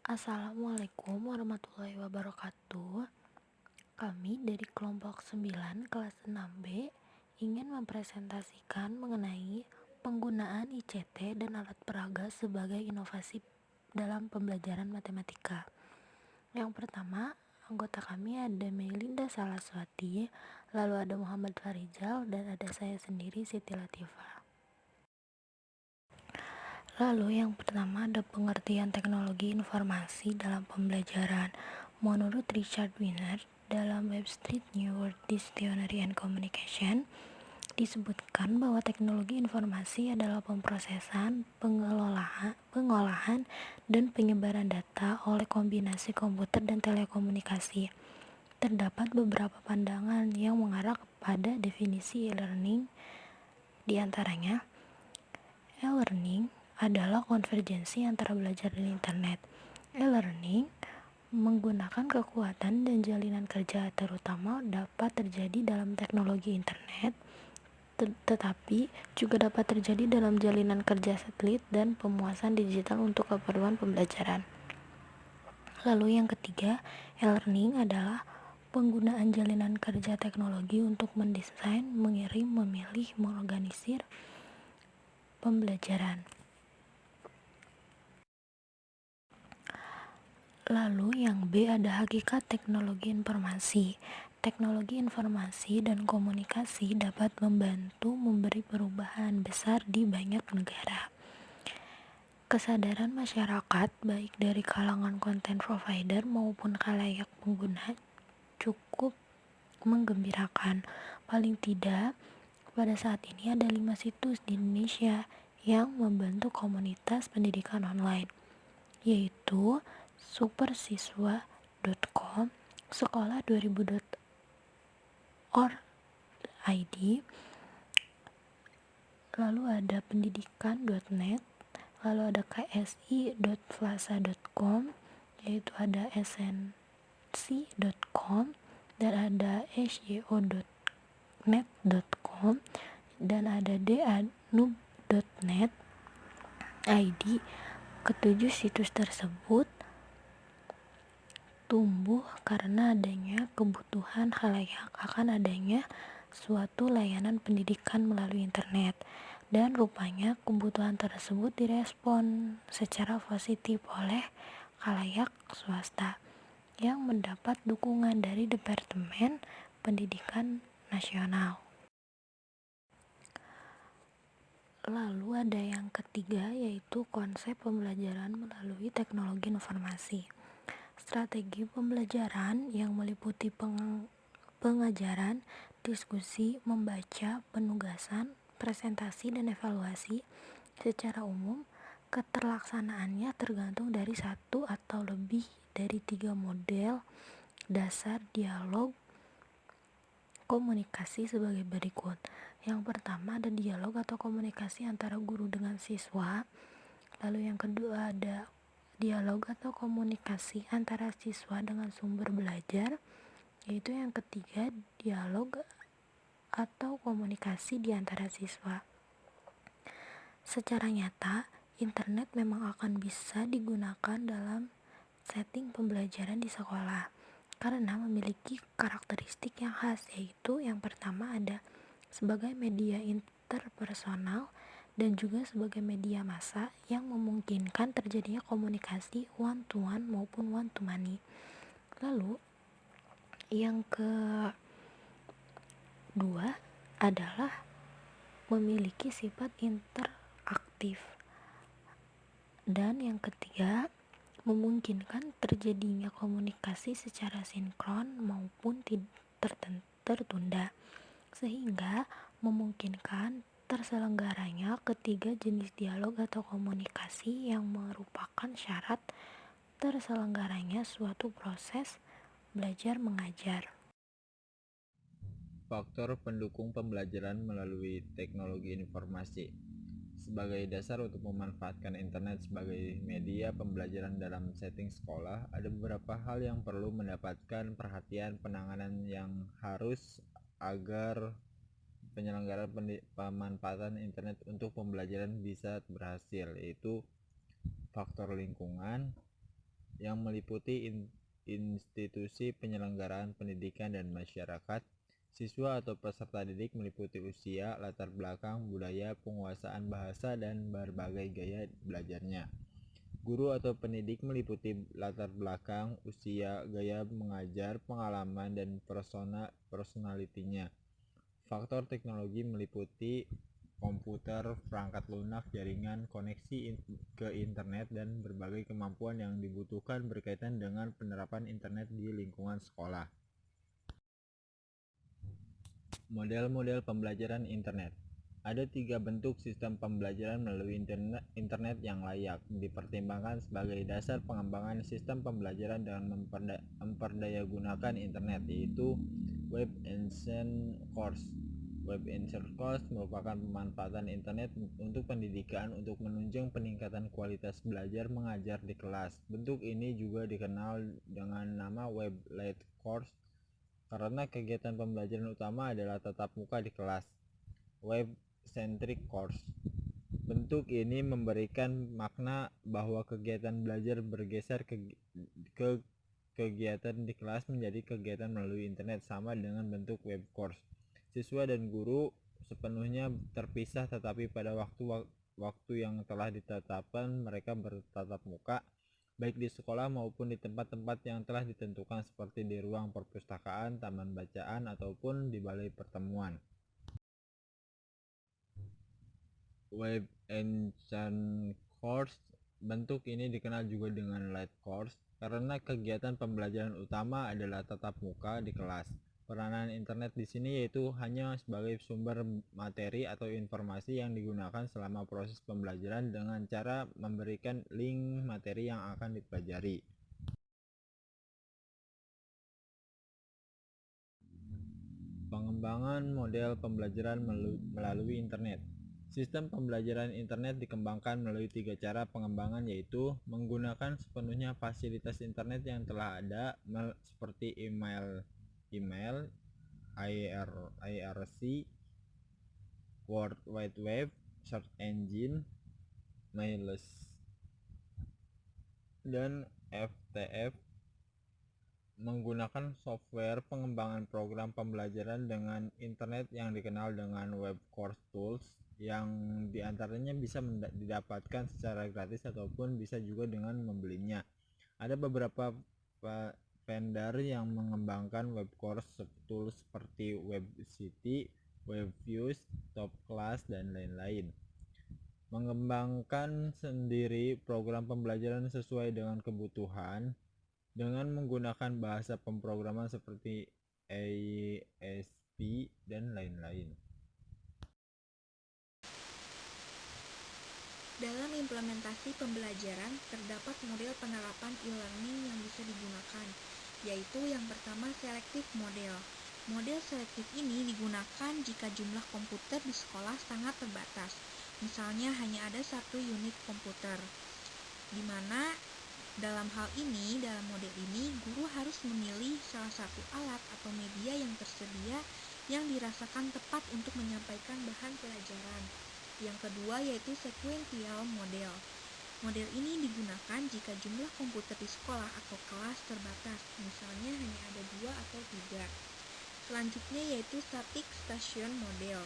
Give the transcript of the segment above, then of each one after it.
Assalamualaikum warahmatullahi wabarakatuh. Kami dari kelompok 9 kelas 6B ingin mempresentasikan mengenai penggunaan ICT dan alat peraga sebagai inovasi dalam pembelajaran matematika. Yang pertama, anggota kami ada Melinda Salaswati, lalu ada Muhammad Farizal, dan ada saya sendiri Siti Latifah. Lalu yang pertama ada pengertian teknologi informasi dalam pembelajaran. Menurut Richard Wiener, dalam Webster's New World Dictionary and Communication, disebutkan bahwa teknologi informasi adalah pemrosesan, pengolahan, dan penyebaran data oleh kombinasi komputer dan telekomunikasi. Terdapat beberapa pandangan yang mengarah kepada definisi e-learning, di antaranya e-learning adalah konvergensi antara belajar dan internet. E-learning menggunakan kekuatan dan jalinan kerja terutama dapat terjadi dalam teknologi internet, tetapi juga dapat terjadi dalam jalinan kerja satelit dan pemuasan digital untuk keperluan pembelajaran. Lalu yang ketiga, e-learning adalah penggunaan jalinan kerja teknologi untuk mendesain, mengirim, memilih, mengorganisir pembelajaran. Lalu yang B ada hakikat teknologi informasi. Teknologi informasi dan komunikasi dapat membantu memberi perubahan besar di banyak negara. Kesadaran masyarakat baik dari kalangan konten provider maupun khalayak pengguna cukup menggembirakan. Paling tidak, pada saat ini ada 5 situs di Indonesia yang membentuk komunitas pendidikan online, yaitu supersiswa.com, sekolah2000.org.id, lalu ada pendidikan.net, lalu ada ksi.plaza.com, yaitu ada esensi.com, dan ada syo.net.com, dan ada danub.net id. Ketujuh situs tersebut tumbuh karena adanya kebutuhan khalayak akan adanya suatu layanan pendidikan melalui internet, dan rupanya kebutuhan tersebut direspon secara positif oleh khalayak swasta yang mendapat dukungan dari Departemen Pendidikan Nasional. Lalu ada yang ketiga, yaitu konsep pembelajaran melalui teknologi informasi. Strategi pembelajaran yang meliputi pengajaran, diskusi, membaca, penugasan, presentasi, dan evaluasi. Secara umum, keterlaksanaannya tergantung dari satu atau lebih dari 3 model dasar dialog komunikasi sebagai berikut. Yang pertama ada dialog atau komunikasi antara guru dengan siswa. Lalu yang kedua ada dialog atau komunikasi antara siswa dengan sumber belajar, yaitu yang ketiga dialog atau komunikasi di antara siswa. Secara nyata, internet memang akan bisa digunakan dalam setting pembelajaran di sekolah karena memiliki karakteristik yang khas, yaitu yang pertama ada sebagai media interpersonal dan juga sebagai media massa yang memungkinkan terjadinya komunikasi one to one maupun one to many. Lalu yang kedua adalah memiliki sifat interaktif, dan yang ketiga memungkinkan terjadinya komunikasi secara sinkron maupun tertunda, sehingga memungkinkan terselenggaranya ketiga jenis dialog atau komunikasi yang merupakan syarat terselenggaranya suatu proses belajar mengajar. Faktor pendukung pembelajaran melalui teknologi informasi. Sebagai dasar untuk memanfaatkan internet sebagai media pembelajaran dalam setting sekolah, ada beberapa hal yang perlu mendapatkan perhatian penanganan yang harus agar penyelenggaraan pemanfaatan internet untuk pembelajaran bisa berhasil, yaitu faktor lingkungan, yang meliputi institusi penyelenggaraan pendidikan dan masyarakat. Siswa atau peserta didik meliputi usia, latar belakang, budaya, penguasaan bahasa, dan berbagai gaya belajarnya. Guru atau pendidik meliputi latar belakang, usia, gaya mengajar, pengalaman, dan personalitinya. Faktor teknologi meliputi komputer, perangkat lunak, jaringan, koneksi ke internet, dan berbagai kemampuan yang dibutuhkan berkaitan dengan penerapan internet di lingkungan sekolah. Model-model pembelajaran internet. Ada 3 bentuk sistem pembelajaran melalui internet yang layak dipertimbangkan sebagai dasar pengembangan sistem pembelajaran dengan memperdayagunakan internet, yaitu Web Enhanced Course. Web Enhanced Course merupakan pemanfaatan internet untuk pendidikan untuk menunjang peningkatan kualitas belajar mengajar di kelas. Bentuk ini juga dikenal dengan nama Web-led Course karena kegiatan pembelajaran utama adalah tatap muka di kelas. Web-centric course. Bentuk ini memberikan makna bahwa kegiatan belajar bergeser ke kegiatan di kelas menjadi kegiatan melalui internet, sama dengan bentuk web course. Siswa dan guru sepenuhnya terpisah, tetapi pada waktu yang telah ditetapkan mereka bertatap muka, baik di sekolah maupun di tempat-tempat yang telah ditentukan seperti di ruang perpustakaan, taman bacaan, ataupun di balai pertemuan. Web Enhanced Course. Bentuk ini dikenal juga dengan Light Course karena kegiatan pembelajaran utama adalah tatap muka di kelas. Peranan internet di sini yaitu hanya sebagai sumber materi atau informasi yang digunakan selama proses pembelajaran dengan cara memberikan link materi yang akan dipelajari. Pengembangan model pembelajaran melalui internet. Sistem pembelajaran internet dikembangkan melalui 3 cara pengembangan, yaitu menggunakan sepenuhnya fasilitas internet yang telah ada seperti email, IRC, World Wide Web, search engine, mailless, dan FTF. Menggunakan software pengembangan program pembelajaran dengan internet yang dikenal dengan Web Course Tools, yang diantaranya bisa didapatkan secara gratis ataupun bisa juga dengan membelinya. Ada beberapa vendor yang mengembangkan web course tools seperti WebCity, WebViews, Top Class, dan lain-lain. Mengembangkan sendiri program pembelajaran sesuai dengan kebutuhan dengan menggunakan bahasa pemrograman seperti ASP dan lain-lain. Dalam implementasi pembelajaran, terdapat model penerapan e-learning yang bisa digunakan, yaitu yang pertama selective model. Model selektif ini digunakan jika jumlah komputer di sekolah sangat terbatas, misalnya hanya ada 1 unit komputer, di mana dalam model ini, guru harus memilih salah satu alat atau media yang tersedia yang dirasakan tepat untuk menyampaikan bahan pelajaran. Yang kedua yaitu sequential model. Model ini digunakan jika jumlah komputer di sekolah atau kelas terbatas, misalnya hanya ada 2 atau 3. Selanjutnya yaitu static station model.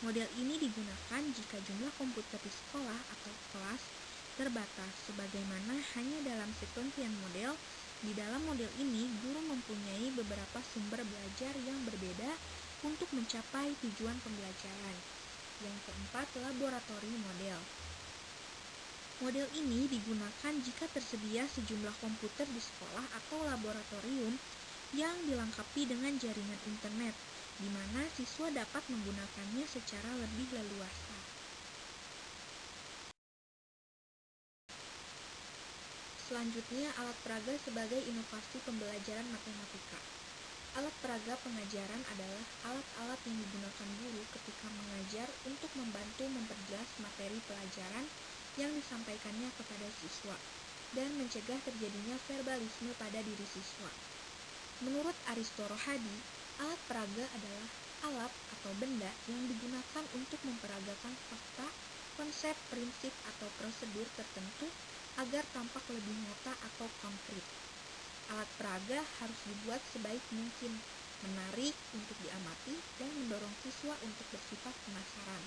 Model ini digunakan jika jumlah komputer di sekolah atau kelas terbatas, sebagaimana hanya dalam sequential model. Di dalam model ini, guru mempunyai beberapa sumber belajar yang berbeda untuk mencapai tujuan pembelajaran. Yang keempat, laboratory model. Model ini digunakan jika tersedia sejumlah komputer di sekolah atau laboratorium yang dilengkapi dengan jaringan internet, di mana siswa dapat menggunakannya secara lebih leluasa. Selanjutnya, alat peraga sebagai inovasi pembelajaran matematika. Alat peraga pengajaran adalah alat-alat yang digunakan guru ketika mengajar untuk membantu memperjelas materi pelajaran yang disampaikannya kepada siswa dan mencegah terjadinya verbalisme pada diri siswa. Menurut Aristohadi, alat peraga adalah alat atau benda yang digunakan untuk memperagakan fakta, konsep, prinsip, atau prosedur tertentu agar tampak lebih nyata atau konkret. Alat peraga harus dibuat sebaik mungkin, menarik untuk diamati dan mendorong siswa untuk bersifat penasaran,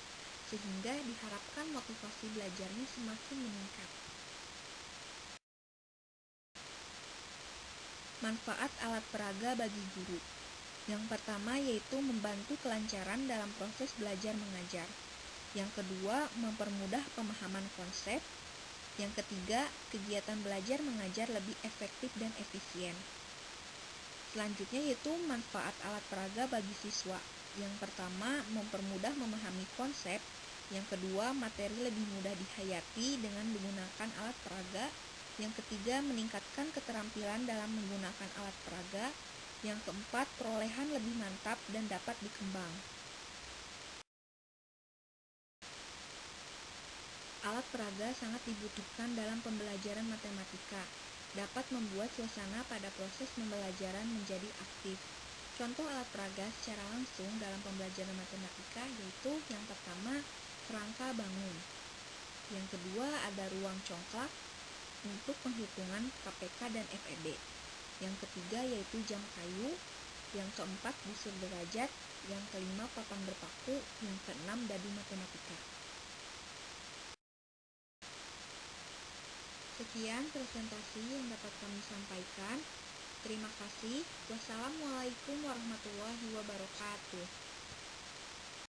sehingga diharapkan motivasi belajarnya semakin meningkat. Manfaat alat peraga bagi guru. Yang pertama yaitu membantu kelancaran dalam proses belajar mengajar. Yang kedua, mempermudah pemahaman konsep. Yang ketiga, kegiatan belajar mengajar lebih efektif dan efisien. Selanjutnya yaitu manfaat alat peraga bagi siswa. Yang pertama, mempermudah memahami konsep. Yang kedua, materi lebih mudah dihayati dengan menggunakan alat peraga. Yang ketiga, meningkatkan keterampilan dalam menggunakan alat peraga. Yang keempat, perolehan lebih mantap dan dapat dikembang. Alat peraga sangat dibutuhkan dalam pembelajaran matematika. Dapat membuat suasana pada proses pembelajaran menjadi aktif. Contoh alat peraga secara langsung dalam pembelajaran matematika yaitu yang pertama, kerangka bangun. Yang kedua, ada ruang congklak untuk penghitungan KPK dan FEB. Yang ketiga yaitu jam kayu. Yang keempat, busur derajat. Yang kelima, papan berpaku. Yang keenam, dadu matematika. Sekian presentasi yang dapat kami sampaikan. Terima kasih. Wassalamualaikum warahmatullahi wabarakatuh.